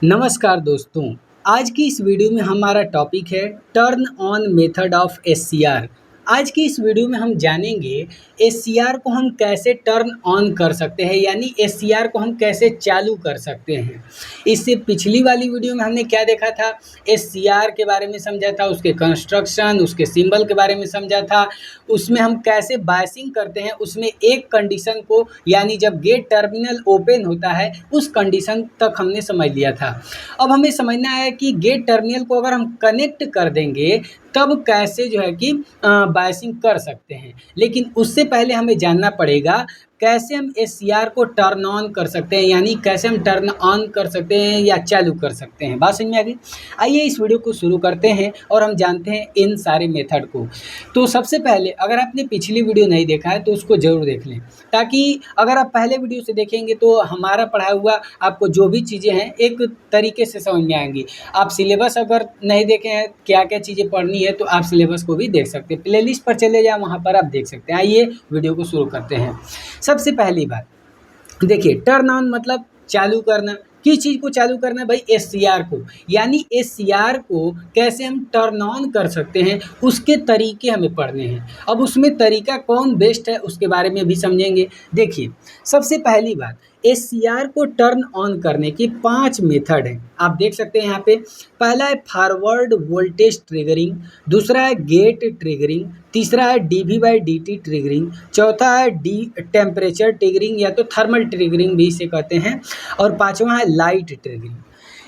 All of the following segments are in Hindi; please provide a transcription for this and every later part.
नमस्कार दोस्तों। आज की इस वीडियो में हमारा टॉपिक है turn on method of SCR. आज की इस वीडियो में हम जानेंगे एससीआर को हम कैसे टर्न ऑन कर सकते हैं, यानी एससीआर को हम कैसे चालू कर सकते हैं। इससे पिछली वाली वीडियो में हमने क्या देखा था, एससीआर के बारे में समझा था, उसके कंस्ट्रक्शन, उसके सिंबल के बारे में समझा था, उसमें हम कैसे बायसिंग करते हैं, उसमें एक कंडीशन को यानी जब गेट टर्मिनल ओपन होता है उस कंडीशन तक हमने समझ लिया था। अब हमें समझना है कि गेट टर्मिनल को अगर हम कनेक्ट कर देंगे तब कैसे जो है कि बायसिंग कर सकते हैं। लेकिन उससे पहले हमें जानना पड़ेगा कैसे हम एससीआर को टर्न ऑन कर सकते हैं, यानी कैसे हम टर्न ऑन कर सकते हैं या चालू कर सकते हैं। बात समझ में आ गई। आइए इस वीडियो को शुरू करते हैं और हम जानते हैं इन सारे मेथड को। तो सबसे पहले अगर आपने पिछली वीडियो नहीं देखा है तो उसको ज़रूर देख लें, ताकि अगर आप पहले वीडियो से देखेंगे तो हमारा पढ़ा हुआ आपको जो भी चीज़ें हैं एक तरीके से समझ में आएंगी। आप सिलेबस अगर नहीं देखे हैं क्या क्या चीज़ें पढ़नी है तो आप सिलेबस को भी देख सकते हैं। प्लेलिस्ट पर चले जाएं, वहाँ पर आप देख सकते हैं। आइए वीडियो को शुरू करते हैं। सबसे पहली बात देखिए, टर्न ऑन मतलब चालू करना। किस चीज़ को चालू करना है भाई? एससीआर को। यानी एससीआर को कैसे हम टर्न ऑन कर सकते हैं उसके तरीके हमें पढ़ने हैं। अब उसमें तरीका कौन बेस्ट है उसके बारे में भी समझेंगे। देखिए, सबसे पहली बात, एससीआर को टर्न ऑन करने की 5 मेथड हैं। आप देख सकते हैं यहाँ पे। पहला है फॉरवर्ड वोल्टेज ट्रिगरिंग, दूसरा है गेट ट्रिगरिंग, तीसरा है डीवी/डीटी ट्रिगरिंग, चौथा है डी टेम्परेचर ट्रिगरिंग या तो थर्मल ट्रिगरिंग भी इसे कहते हैं, और पांचवा है लाइट ट्रिगरिंग।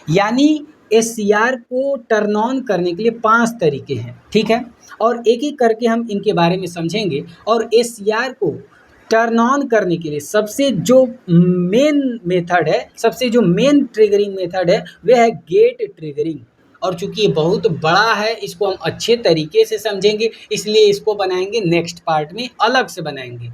यानी एससीआर को टर्न ऑन करने के लिए 5 तरीके हैं, ठीक है। और एक एक करके हम इनके बारे में समझेंगे। और एससीआर को टर्न ऑन करने के लिए सबसे जो मेन मेथड है, सबसे जो मेन ट्रिगरिंग मेथड है वह है गेट ट्रिगरिंग। और चूंकि ये बहुत बड़ा है इसको हम अच्छे तरीके से समझेंगे, इसलिए इसको बनाएंगे नेक्स्ट पार्ट में, अलग से बनाएंगे।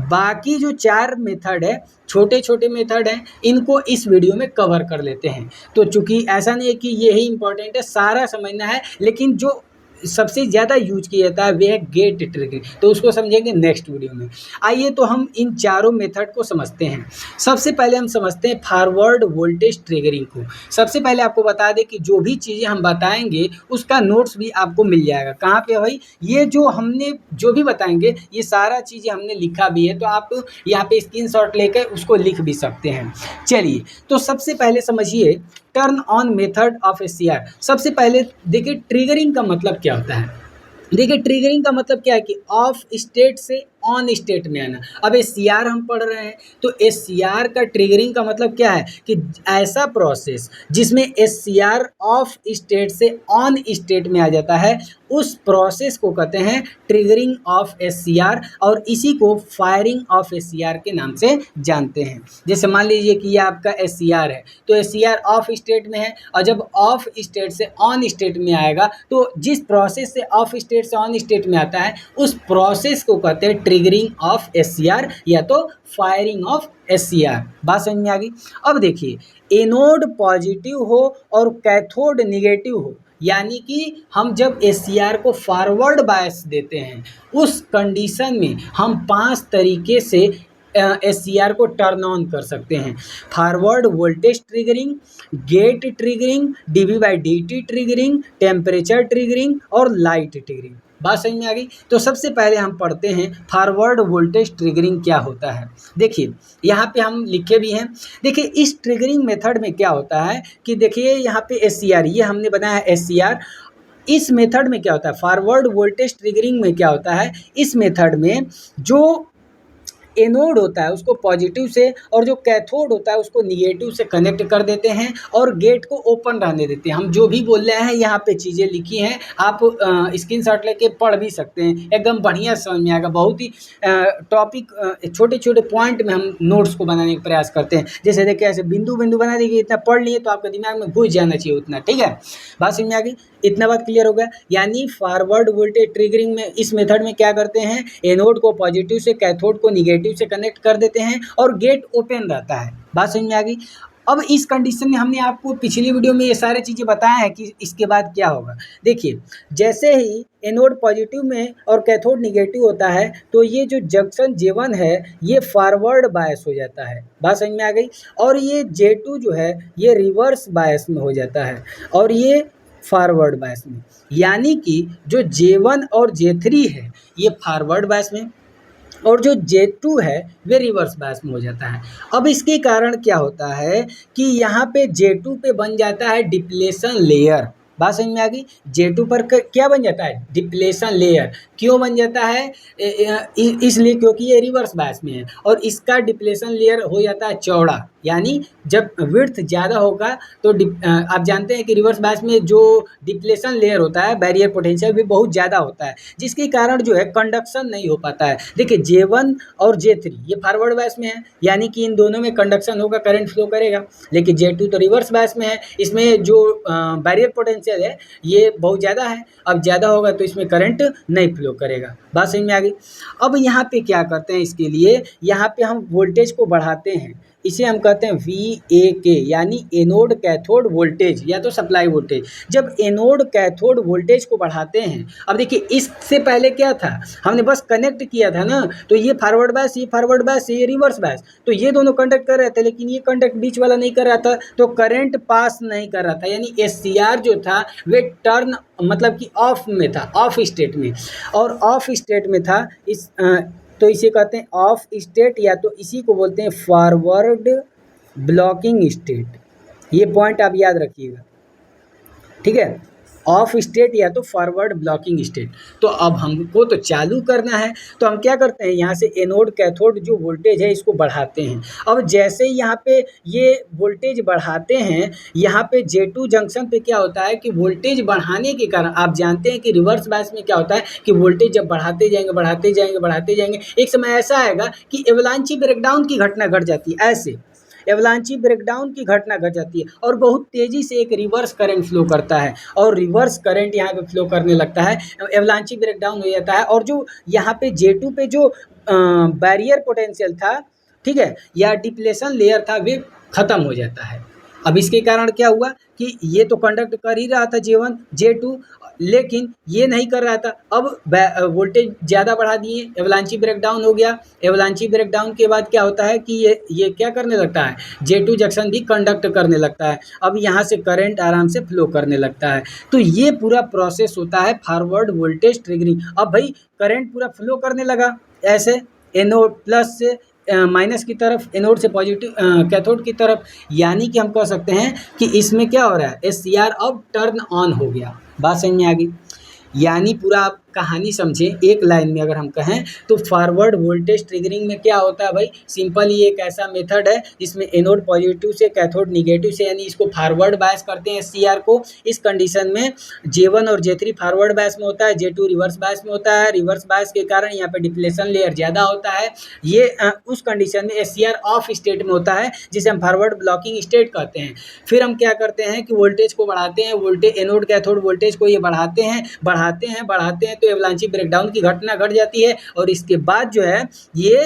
बाकी जो 4 मेथड है, छोटे छोटे मेथड हैं, इनको इस वीडियो में कवर कर लेते हैं। तो चूंकि ऐसा नहीं है कि यही इंपॉर्टेंट है, सारा समझना है, लेकिन जो सबसे ज़्यादा यूज किया जाता है वह है गेट ट्रिगरिंग, तो उसको समझेंगे नेक्स्ट वीडियो में। आइए तो हम इन चारों मेथड को समझते हैं। सबसे पहले हम समझते हैं फॉरवर्ड वोल्टेज ट्रिगरिंग को। सबसे पहले आपको बता दें कि जो भी चीज़ें हम बताएंगे उसका नोट्स भी आपको मिल जाएगा। कहाँ पे भाई? ये जो हमने जो भी बताएंगे ये सारा चीज़ें हमने लिखा भी है, तो आप यहाँ पे स्क्रीनशॉट लेकर उसको लिख भी सकते हैं। चलिए, तो सबसे पहले समझिए turn on method of SCR. सबसे पहले देखिए ट्रिगरिंग का मतलब क्या होता है। देखिए, ट्रिगरिंग का मतलब क्या है कि ऑफ स्टेट से ऑन स्टेट में आना। अब एससीआर हम पढ़ रहे हैं तो एससीआर का ट्रिगरिंग का मतलब क्या है कि ऐसा प्रोसेस जिसमें एससीआर ऑफ स्टेट से ऑन स्टेट में आ जाता है, उस प्रोसेस को कहते हैं ट्रिगरिंग ऑफ एससीआर, और इसी को फायरिंग ऑफ एससीआर के नाम से जानते हैं। जैसे मान लीजिए कि ये आपका एससीआर है, तो एससीआर ऑफ स्टेट में है, और जब ऑफ स्टेट से ऑन स्टेट में आएगा तो जिस प्रोसेस से ऑफ स्टेट से ऑन स्टेट में आता है उस प्रोसेस को कहते हैं ट्रिगरिंग ऑफ एससीआर या तो फायरिंग ऑफ एससीआर। बात समझ में आ गई। अब देखिए, एनोड पॉजिटिव हो और कैथोड निगेटिव हो, यानी कि हम जब एससीआर को फॉरवर्ड बायस देते हैं उस कंडीशन में हम 5 तरीके से एससीआर को टर्न ऑन कर सकते हैं। Forward voltage triggering, gate triggering, DV DT triggering, temperature triggering और लाइट ट्रिगरिंग। बात समझ में आ गई। तो सबसे पहले हम पढ़ते हैं फॉरवर्ड वोल्टेज ट्रिगरिंग क्या होता है। देखिए, यहाँ पे हम लिखे भी हैं। देखिए, इस ट्रिगरिंग मेथड में क्या होता है कि देखिए यहाँ पे एससीआर, ये हमने बनाया एससीआर। इस मेथड में क्या होता है, फॉरवर्ड वोल्टेज ट्रिगरिंग में क्या होता है, इस मेथड में जो एनोड होता है उसको पॉजिटिव से और जो कैथोड होता है उसको निगेटिव से कनेक्ट कर देते हैं और गेट को ओपन रहने देते हैं। हम जो भी बोल रहे हैं यहाँ पे चीज़ें लिखी हैं, आप स्क्रीनशॉट लेके पढ़ भी सकते हैं, एकदम बढ़िया समझ में आएगा। बहुत ही टॉपिक छोटे छोटे पॉइंट में हम नोट्स को बनाने का प्रयास करते हैं। जैसे देखिए, ऐसे बिंदु बिंदु बना देखिए, इतना पढ़ लिए तो आपके दिमाग में घुस जाना चाहिए उतना, ठीक है। बात समझ में आ गई, इतना बात क्लियर हो गया। यानी फॉरवर्ड वोल्टेज ट्रिगरिंग में इस मेथड में क्या करते हैं, एनोड को पॉजिटिव से कैथोड को निगेटिव से कनेक्ट कर देते हैं और गेट ओपन रहता है। बात समझ में आ गई। अब इस कंडीशन में हमने आपको पिछली वीडियो में ये सारी चीज़ें बताया है कि इसके बाद क्या होगा। देखिए, जैसे ही एनोड पॉजिटिव में और कैथोड निगेटिव होता है तो ये जो जंक्शन J1 है ये फॉरवर्ड बायस हो जाता है, बात समझ में आ गई। और ये J2 जो है ये रिवर्स बायस में हो जाता है और ये फॉरवर्ड बायस में, यानी कि जो J1 और J3 है ये फॉरवर्ड बायस में और जो J2 है वे रिवर्स बायस में हो जाता है। अब इसके कारण क्या होता है कि यहाँ पे J2 पे बन जाता है डिप्लेशन लेयर, बात समझ में आ गई। J2 पर क्या बन जाता है, डिप्लेशन लेयर। क्यों बन जाता है, इसलिए क्योंकि ये रिवर्स बायस में है और इसका डिप्लेशन लेयर हो जाता है चौड़ा, यानी जब विड्थ ज़्यादा होगा तो आप जानते हैं कि रिवर्स बायस में जो डिप्लेशन लेयर होता है बैरियर पोटेंशियल भी बहुत ज़्यादा होता है, जिसके कारण जो है कंडक्शन नहीं हो पाता है। देखिए J1 और J3 ये फॉरवर्ड बायस में है, यानी कि इन दोनों में कंडक्शन होगा, करंट फ्लो करेगा। लेकिन J2 तो रिवर्स बायस में है, इसमें जो बैरियर पोटेंशियल है ये बहुत ज़्यादा है, अब ज़्यादा होगा तो इसमें करंट नहीं फ्लो करेगा, बात समझ में आ गई। अब यहाँ पे क्या करते हैं, इसके लिए यहाँ पे हम वोल्टेज को बढ़ाते हैं, इसे हम कहते हैं VAK, यानी एनोड कैथोड वोल्टेज या तो सप्लाई वोल्टेज। जब एनोड कैथोड वोल्टेज को बढ़ाते हैं, अब देखिए इससे पहले क्या था, हमने बस कनेक्ट किया था ना, तो ये फॉरवर्ड बायस, ये फॉरवर्ड बायस, ये रिवर्स बायस, तो ये दोनों कंडक्ट कर रहे थे, लेकिन ये कंडक्ट बीच वाला नहीं कर रहा था, तो करंट पास नहीं कर रहा था, यानी SCR जो था वे टर्न मतलब कि ऑफ में था, ऑफ स्टेट में, और ऑफ स्टेट में था तो इसे कहते हैं ऑफ स्टेट, या तो इसी को बोलते हैं फॉरवर्ड ब्लॉकिंग स्टेट। ये पॉइंट आप याद रखिएगा, ठीक है, ऑफ स्टेट या तो फॉरवर्ड ब्लॉकिंग स्टेट। तो अब हमको तो चालू करना है, तो हम क्या करते हैं, यहाँ से एनोड कैथोड जो वोल्टेज है इसको बढ़ाते हैं। अब जैसे ही यहाँ पे ये वोल्टेज बढ़ाते हैं, यहाँ पे J2 जंक्शन पे क्या होता है कि वोल्टेज बढ़ाने के कारण, आप जानते हैं कि रिवर्स बायस में क्या होता है कि वोल्टेज जब बढ़ाते जाएंगे बढ़ाते जाएंगे बढ़ाते जाएंगे, एक समय ऐसा आएगा कि एवलांची ब्रेकडाउन की घटना घट जाती है, ऐसे एवलांची ब्रेकडाउन की घटना घट जाती है और बहुत तेज़ी से एक रिवर्स करंट फ्लो करता है, और रिवर्स करंट यहाँ पे फ्लो करने लगता है, एवलांची ब्रेकडाउन हो जाता है, और जो यहाँ पे J2 पे जो बैरियर पोटेंशियल था, ठीक है, या डिप्लेशन लेयर था, वे खत्म हो जाता है। अब इसके कारण क्या हुआ कि ये तो कंडक्ट कर ही रहा था J1 J2, लेकिन ये नहीं कर रहा था। अब वोल्टेज ज़्यादा बढ़ा दिए, एवलांची ब्रेकडाउन हो गया। एवलांची ब्रेकडाउन के बाद क्या होता है कि ये क्या करने लगता है, J2 जंक्शन भी कंडक्ट करने लगता है, अब यहाँ से करंट आराम से फ्लो करने लगता है। तो ये पूरा प्रोसेस होता है फॉरवर्ड वोल्टेज ट्रिगरिंग। अब भाई करंट पूरा फ्लो करने लगा, ऐसे एनोड प्लस से माइनस की तरफ, एनोड से पॉजिटिव कैथोड की तरफ, यानी कि हम कह सकते हैं कि इसमें क्या हो रहा है, SCR अब टर्न ऑन हो गया, बात समझ में आ गई। यानी पूरा आप कहानी समझें, एक लाइन में अगर हम कहें तो फॉरवर्ड वोल्टेज ट्रिगरिंग में क्या होता है भाई, सिंपल ही एक ऐसा मेथड है जिसमें एनोड पॉजिटिव से कैथोड निगेटिव से, यानी इसको फॉरवर्ड बायस करते हैं SCR को। इस कंडीशन में J1 और J3 फॉरवर्ड बायस में होता है, J2 रिवर्स बायस में होता है। रिवर्स बायस के कारण यहाँ पे डिप्लेशन लेयर ज़्यादा होता है। ये उस कंडीशन में SCR ऑफ स्टेट में होता है, जिसे हम फॉरवर्ड ब्लॉकिंग स्टेट कहते हैं। फिर हम क्या करते हैं कि वोल्टेज को बढ़ाते हैं, वोल्टेज एनोड कैथोड वोल्टेज को ये बढ़ाते हैं तो एवलांची ब्रेकडाउन की घटना घट जाती है, और इसके बाद जो है ये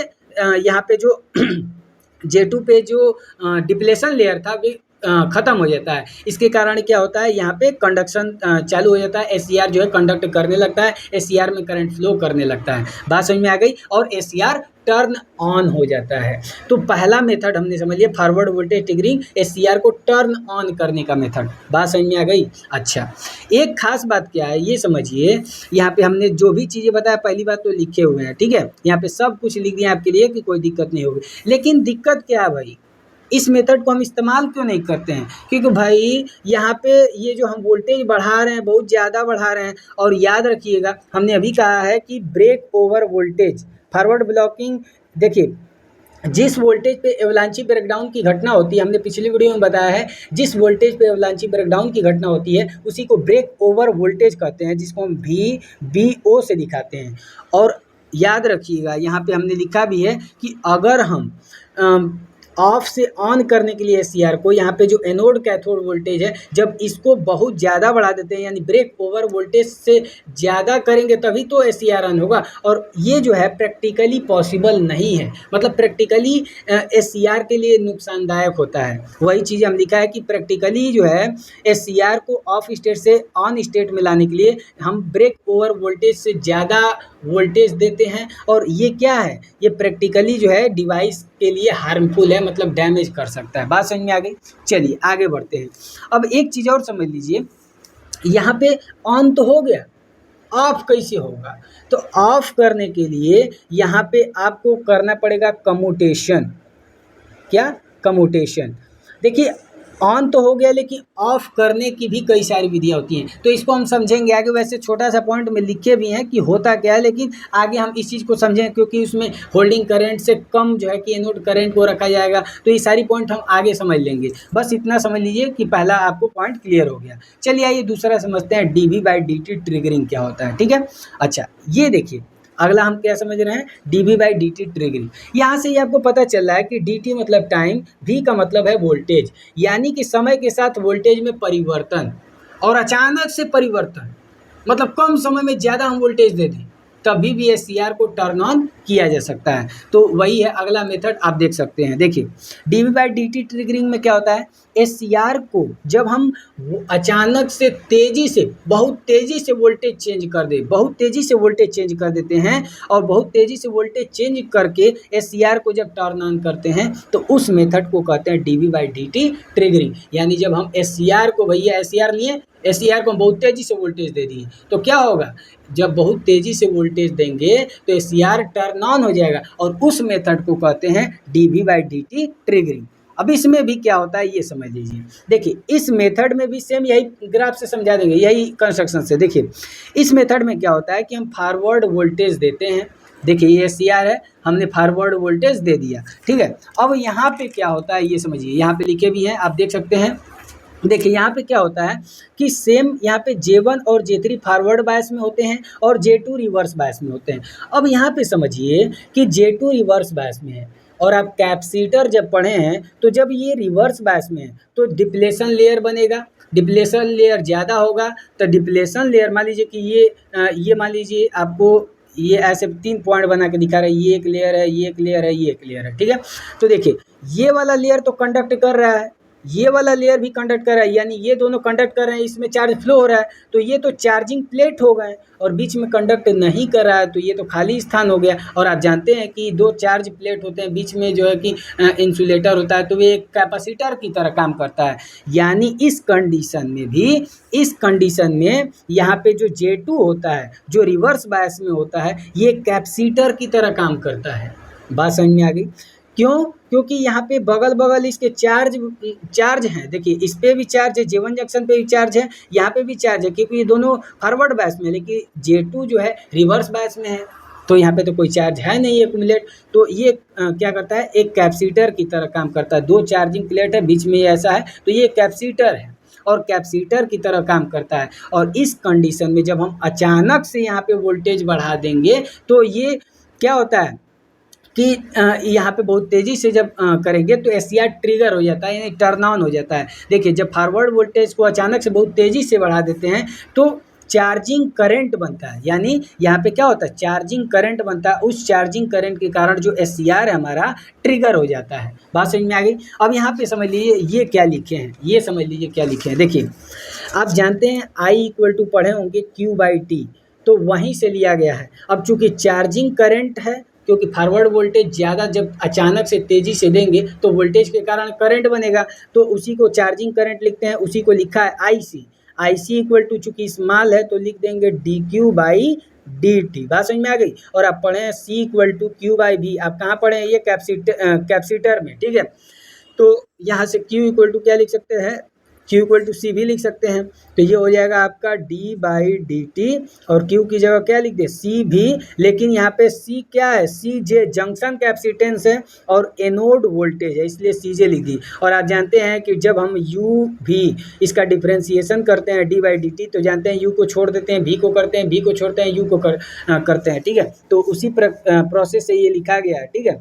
यहाँ पे जो J2 पे जो डिप्लेशन लेयर था वे ख़त्म हो जाता है। इसके कारण क्या होता है, यहाँ पे कंडक्शन चालू हो जाता है, SCR जो है कंडक्ट करने लगता है, SCR में करंट फ्लो करने लगता है, बात समझ में आ गई, और SCR टर्न ऑन हो जाता है। तो पहला मेथड हमने समझ लिया, फॉरवर्ड वोल्टेज ट्रिगरिंग, SCR को टर्न ऑन करने का मेथड, बात समझ में आ गई। अच्छा, एक खास बात क्या है ये समझिए, यहाँ पे हमने जो भी चीज़ें बताया पहली बात तो लिखे हुए हैं, ठीक है, यहाँ पे सब कुछ लिख दिया आपके लिए कि कोई दिक्कत नहीं होगी। लेकिन दिक्कत क्या है भाई, इस मेथड को हम इस्तेमाल क्यों नहीं करते हैं, क्योंकि भाई यहाँ पे ये जो हम वोल्टेज बढ़ा रहे हैं बहुत ज़्यादा बढ़ा रहे हैं, और याद रखिएगा हमने अभी कहा है कि breakover voltage forward blocking, देखिए जिस वोल्टेज पे एवलांची ब्रेकडाउन की घटना होती है, हमने पिछली वीडियो में बताया है, जिस वोल्टेज पे एवलांची ब्रेकडाउन की घटना होती है उसी को ब्रेक ओवर वोल्टेज कहते हैं, जिसको हम VBO से दिखाते हैं। और याद रखिएगा यहाँ पे हमने लिखा भी है कि अगर हम ऑफ से ऑन करने के लिए एससीआर को यहाँ पे जो एनोड कैथोड वोल्टेज है, जब इसको बहुत ज़्यादा बढ़ा देते हैं, यानी ब्रेक ओवर वोल्टेज से ज़्यादा करेंगे तभी तो एससीआर ऑन होगा। और ये जो है प्रैक्टिकली पॉसिबल नहीं है, मतलब प्रैक्टिकली एससीआर के लिए नुकसानदायक होता है। वही चीज़ हम लिखा है कि प्रैक्टिकली जो है एससीआर को ऑफ स्टेट से ऑन स्टेट में लाने के लिए हम ब्रेक ओवर वोल्टेज से ज़्यादा वोल्टेज देते हैं, और ये क्या है, ये प्रैक्टिकली जो है डिवाइस के लिए हार्मफुल है, मतलब डैमेज कर सकता है। बात समझ में आ गई? चलिए आगे बढ़ते हैं। अब एक चीज़ और समझ लीजिए, यहाँ पे ऑन तो हो गया, ऑफ कैसे होगा? तो ऑफ करने के लिए यहाँ पे आपको करना पड़ेगा कम्यूटेशन। क्या? कम्यूटेशन। देखिए ऑन तो हो गया, लेकिन ऑफ करने की भी कई सारी विधियाँ होती हैं, तो इसको हम समझेंगे आगे। वैसे छोटा सा पॉइंट में लिखे भी हैं कि होता क्या है, लेकिन आगे हम इस चीज़ को समझें, क्योंकि उसमें होल्डिंग करंट से कम जो है कि एनोड करंट को रखा जाएगा, तो ये सारी पॉइंट हम आगे समझ लेंगे। बस इतना समझ लीजिए कि पहला आपको पॉइंट क्लियर हो गया। चलिए आइए दूसरा समझते हैं, dV/dt ट्रिगरिंग क्या होता है। ठीक है, अच्छा ये देखिए अगला हम क्या समझ रहे हैं, dV/dt ट्रिगरिंग। यहाँ से ही आपको पता चल रहा है कि dt मतलब टाइम, v का मतलब है वोल्टेज, यानी कि समय के साथ वोल्टेज में परिवर्तन, और अचानक से परिवर्तन, मतलब कम समय में ज़्यादा हम वोल्टेज दे दें तभी भी एससीआर को टर्न ऑन किया जा सकता है। तो वही है अगला मेथड, आप देख सकते हैं। देखिए dV/dt ट्रिगरिंग में क्या होता है, एससीआर को जब हम अचानक से तेज़ी से, बहुत तेज़ी से वोल्टेज चेंज कर दे, बहुत तेज़ी से वोल्टेज चेंज कर देते हैं, और बहुत तेज़ी से वोल्टेज चेंज करके एससीआर को जब टर्न ऑन करते हैं तो उस मेथड को कहते हैं dV/dt ट्रिगरिंग। यानी जब हम एससीआर को, भैया एससीआर लिए, एससीआर को हम बहुत तेज़ी से वोल्टेज दे दिए, तो क्या होगा, जब बहुत तेज़ी से वोल्टेज देंगे तो एससीआर टर्न ऑन हो जाएगा, और उस मेथड को कहते हैं dV/dt ट्रिगरिंग। अब इसमें भी क्या होता है ये समझ लीजिए। देखिए इस मेथड में भी सेम यही ग्राफ से समझा देंगे, यही कंस्ट्रक्शन से। देखिए इस मेथड में क्या होता है कि हम फॉरवर्ड वोल्टेज देते हैं। देखिए ये एससीआर है, हमने फॉरवर्ड वोल्टेज दे दिया, ठीक है। अब यहाँ पे क्या होता है ये समझिए, यहाँ पे लिखे भी हैं, आप देख सकते हैं। देखिए यहाँ पे क्या होता है कि सेम यहाँ पे J1 और J3 फॉरवर्ड बायस में होते हैं, और J2 रिवर्स बायस में होते हैं। अब यहाँ पे समझिए कि J2 रिवर्स बायस में है, और आप कैपेसिटर जब पढ़े हैं तो जब ये रिवर्स बायस में है तो डिप्लेशन लेयर बनेगा, डिप्लेशन लेयर ज़्यादा होगा, तो डिप्लेशन लेयर मान लीजिए कि ये मान लीजिए आपको ये ऐसे 3 पॉइंट बना के दिखा रहा है, ये एक लेयर है, ये एक लेयर है, ये एक लेयर है, ठीक है। तो देखिए ये वाला लेयर तो कंडक्ट कर रहा है, ये वाला लेयर भी कंडक्ट कर रहा है, यानी ये दोनों कंडक्ट कर रहे हैं, इसमें चार्ज फ्लो हो रहा है, तो ये तो चार्जिंग प्लेट हो गए, और बीच में कंडक्ट नहीं कर रहा है तो ये तो खाली स्थान हो गया। और आप जानते हैं कि 2 चार्ज प्लेट होते हैं, बीच में जो है कि इंसुलेटर होता है, तो ये एक कैपेसिटर की तरह काम करता है। यानी इस कंडीशन में भी, इस कंडीशन में यहाँ पे जो J2 होता है, जो रिवर्स बायस में होता है, ये कैपेसिटर की तरह काम करता है। बात समझ में आ गई? क्यों? क्योंकि यहाँ पे बगल बगल इसके चार्ज हैं। देखिए इस पे भी चार्ज है, J1 जंक्शन पे भी चार्ज है, यहाँ पे भी चार्ज है, क्योंकि ये दोनों फॉरवर्ड बायस में है, लेकिन J2 जो है रिवर्स बायस में है, तो यहाँ पे तो कोई चार्ज है नहीं एक्यूमुलेट। तो ये क्या करता है, एक कैपेसिटर की तरह काम करता है। 2 चार्जिंग प्लेट है, बीच में ऐसा है, तो ये कैपेसिटर है और कैपेसिटर की तरह काम करता है। और इस कंडीशन में जब हम अचानक से यहाँ पे वोल्टेज बढ़ा देंगे तो ये क्या होता है कि यहाँ पे बहुत तेज़ी से जब करेंगे तो एससीआर ट्रिगर हो जाता है, यानी टर्न ऑन हो जाता है। देखिए जब फॉरवर्ड वोल्टेज को अचानक से बहुत तेज़ी से बढ़ा देते हैं तो चार्जिंग करंट बनता है, यानी यहाँ पे क्या होता है, चार्जिंग करंट बनता है। उस चार्जिंग करंट के कारण जो एससीआर है हमारा ट्रिगर हो जाता है। बात समझ में आ गई? अब यहाँ पे समझ लीजिए ये क्या लिखे हैं, ये समझ लीजिए क्या लिखे हैं। देखिए आप जानते हैं I पढ़े होंगे Q/T, तो वहीं से लिया गया है। अब चूंकि चार्जिंग करंट है, क्योंकि फॉरवर्ड वोल्टेज ज़्यादा जब अचानक से तेज़ी से देंगे तो वोल्टेज के कारण करंट बनेगा, तो उसी को चार्जिंग करंट लिखते हैं, उसी को लिखा है IC चूंकि स्मॉल है तो लिख देंगे dQ/dt। बात समझ में आ गई? और आप पढ़े हैं C=Q/V, आप कहाँ पढ़े हैं, ये कैपेसिटर में, ठीक है। तो यहाँ से Q क्या लिख सकते हैं, Q C भी लिख सकते हैं, तो ये हो जाएगा आपका d/dt, और Q की जगह क्या लिख दे, C भी, लेकिन यहाँ पे C क्या है, CJ जंक्शन कैपेसिटेंस है और एनोड वोल्टेज है, इसलिए CJ लिख दी। और आप जानते हैं कि जब हम U भी इसका डिफ्रेंसिएशन करते हैं d/dt, तो जानते हैं U को छोड़ देते हैं, V को करते हैं, V को छोड़ते हैं, U को करते हैं, ठीक है। तो उसी प्रोसेस से ये लिखा गया है, ठीक है।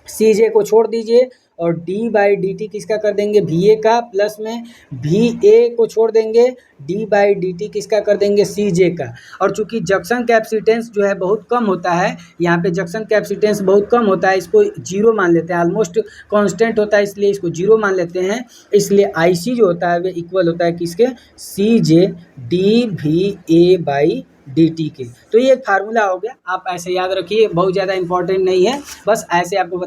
CJ को छोड़ दीजिए और डी बाई डी टी किसका कर देंगे वी ए का, प्लस में वी ए को छोड़ देंगे, डी बाई डी टी किसका कर देंगे सी जे का। और चूंकि जंक्शन कैपेसिटेंस जो है बहुत कम होता है, यहाँ पे जंक्शन कैपेसिटेंस बहुत कम होता है, इसको जीरो मान लेते हैं, ऑलमोस्ट कांस्टेंट होता है इसलिए इसको जीरो मान लेते हैं। इसलिए आई सी जो होता है वो इक्वल होता है किसके, C J D V A by D T के। तो ये एक फार्मूला हो गया, आप ऐसे याद रखिए, बहुत ज़्यादा इंपॉर्टेंट नहीं है, बस ऐसे आपको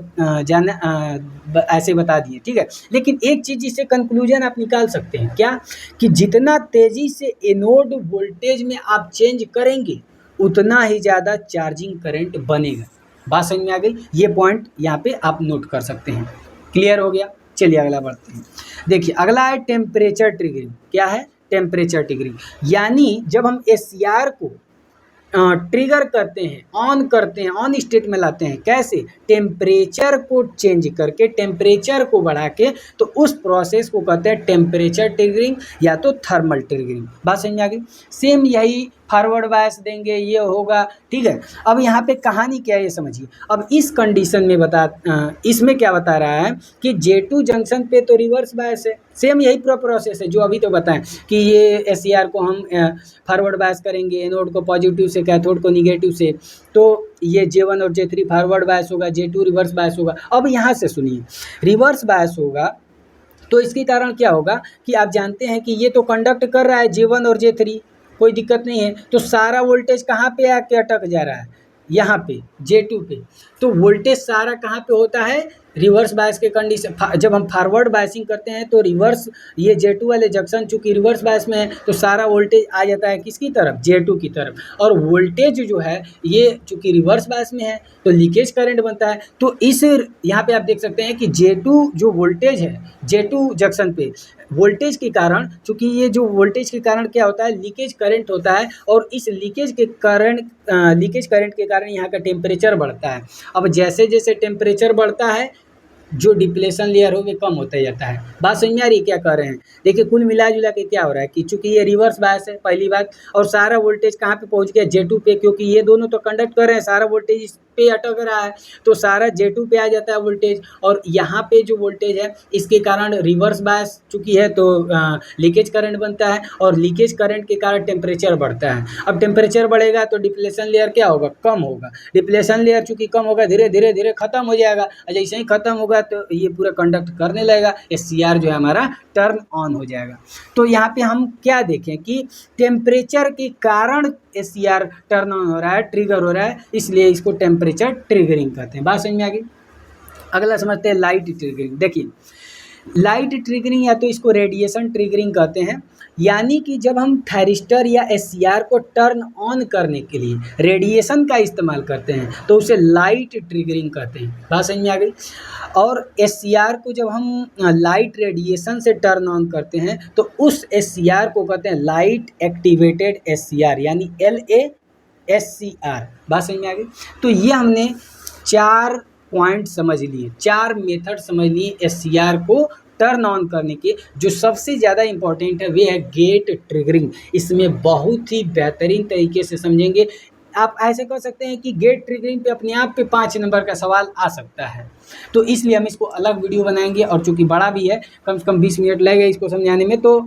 ऐसे बता दिए, ठीक है। लेकिन एक चीज़ इससे कंक्लूजन आप निकाल सकते हैं क्या, कि जितना तेज़ी से एनोड वोल्टेज में आप चेंज करेंगे उतना ही ज़्यादा चार्जिंग करंट बनेगा। बात समझ में आ गई, ये पॉइंट यहाँ पे आप नोट कर सकते हैं। क्लियर हो गया, चलिए अगला बढ़ते हैं। देखिए अगला है टेम्परेचर ट्रिगरिंग। क्या है, टेम्परेचर ट्रिगरिंग, यानी जब हम एससीआर को ट्रिगर करते हैं, ऑन करते हैं, ऑन स्टेट में लाते हैं, कैसे, टेम्परेचर को चेंज करके, टेम्परेचर को बढ़ा के, तो उस प्रोसेस को कहते हैं टेम्परेचर ट्रिगरिंग या तो थर्मल ट्रिगरिंग। बात समझ में आ गई। सेम यही फॉरवर्ड बायस देंगे, ये होगा, ठीक है। अब यहाँ पे कहानी क्या है ये समझिए। अब इस कंडीशन में इसमें क्या बता रहा है कि J2 जंक्शन पे तो रिवर्स बायस है, सेम यही पूरा प्रोसेस है जो अभी तो बताएं कि ये एससीआर को हम फॉरवर्ड बायस करेंगे, एनोड को पॉजिटिव से, कैथोड को निगेटिव से, तो ये J1 और J3 फॉरवर्ड बायस होगा, J2 रिवर्स बायस होगा। अब यहाँ से सुनिए, रिवर्स बायस होगा तो इसके कारण क्या होगा कि आप जानते हैं कि ये तो कंडक्ट कर रहा है J1 और J3, कोई दिक्कत नहीं है, तो सारा वोल्टेज कहाँ पे आके अटक जा रहा है, यहाँ पे J2 पे। तो वोल्टेज सारा कहाँ पे होता है, रिवर्स बायस के कंडीशन। जब हम फॉरवर्ड बायसिंग करते हैं तो रिवर्स, ये J2 वाले जंक्शन चूंकि रिवर्स बायस में है तो सारा वोल्टेज आ जाता है किसकी तरफ, J2 की तरफ। और वोल्टेज जो है ये चूंकि रिवर्स बायस में है तो लीकेज करंट बनता है। तो इस यहाँ पे आप देख सकते हैं कि J2 जो वोल्टेज है, J2 जंक्शन पे वोल्टेज के कारण, चूंकि ये जो वोल्टेज के कारण क्या होता है, लीकेज करंट होता है, और इस लीकेज करंट के कारण यहाँ का टेम्परेचर बढ़ता है। अब जैसे जैसे टेम्परेचर बढ़ता है जो डिप्लेशन लेयर हो वो कम होता जाता है। बात समझ में आ रही है क्या कह रहे हैं। देखिए कुल मिला जुला के क्या हो रहा है कि चूंकि ये रिवर्स बायस है पहली बात, और सारा वोल्टेज कहाँ पे पहुंच गया, J2 पे, क्योंकि ये दोनों तो कंडक्ट कर रहे हैं, सारा वोल्टेज इस पे अटक रहा है तो सारा J2 पे आ जाता है वोल्टेज। और यहाँ पे जो वोल्टेज है इसके कारण रिवर्स बायस चूंकि है तो लीकेज करंट बनता है, और लीकेज करंट के कारण टेम्परेचर बढ़ता है। अब टेम्परेचर बढ़ेगा तो डिप्लेशन लेयर क्या होगा, कम होगा। डिप्लेशन लेयर चूंकि कम होगा धीरे धीरे धीरे खत्म हो जाएगा, और जैसे ही खत्म होगा तो ये पूरा कंडक्ट करने लगेगा, एससीआर जो है हमारा टर्न ऑन हो जाएगा। तो यहाँ पे हम क्या देखें कि टेम्परेचर के कारण एससीआर टर्न ऑन हो रहा है, ट्रिगर हो रहा है, इसलिए इसको टेम्परेचर ट्रिगरिंग कहते हैं। बात समझ में आ गई। अगला समझते हैं लाइट ट्रिगरिंग। देखिए लाइट ट्रिगरिंग या तो इसको रेडिएशन ट्रिगरिंग कहते हैं, यानी कि जब हम थायरिस्टर या एससीआर को टर्न ऑन करने के लिए रेडिएशन का इस्तेमाल करते हैं तो उसे लाइट ट्रिगरिंग कहते हैं। बात समझ में आ गई। और एससीआर को जब हम लाइट रेडिएशन से टर्न ऑन करते हैं तो उस एससीआर को कहते हैं लाइट एक्टिवेटेड एससीआर, यानी LASCR। बात समझ में आ गई। तो ये हमने 4 पॉइंट समझ लिए, 4 मेथड समझ लिए एससीआर को टर्न ऑन करने के। जो सबसे ज़्यादा इम्पॉर्टेंट है वे है गेट ट्रिगरिंग। इसमें बहुत ही बेहतरीन तरीके से समझेंगे। आप ऐसे कह सकते हैं कि गेट ट्रिगरिंग पे अपने आप पे 5 नंबर का सवाल आ सकता है, तो इसलिए हम इसको अलग वीडियो बनाएंगे, और चूँकि बड़ा भी है कम से कम 20 मिनट लगेगा इसको समझाने में। तो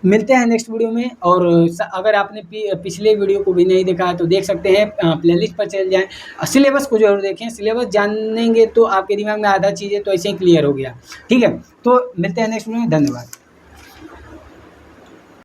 मिलते हैं नेक्स्ट वीडियो में। और अगर आपने पिछले वीडियो को भी नहीं देखा है तो देख सकते हैं, प्लेलिस्ट पर चले जाएं, सिलेबस को जरूर देखें। सिलेबस जानेंगे तो आपके दिमाग में आधा चीज़ें तो ऐसे ही क्लियर हो गया। ठीक है, तो मिलते हैं नेक्स्ट वीडियो में। धन्यवाद।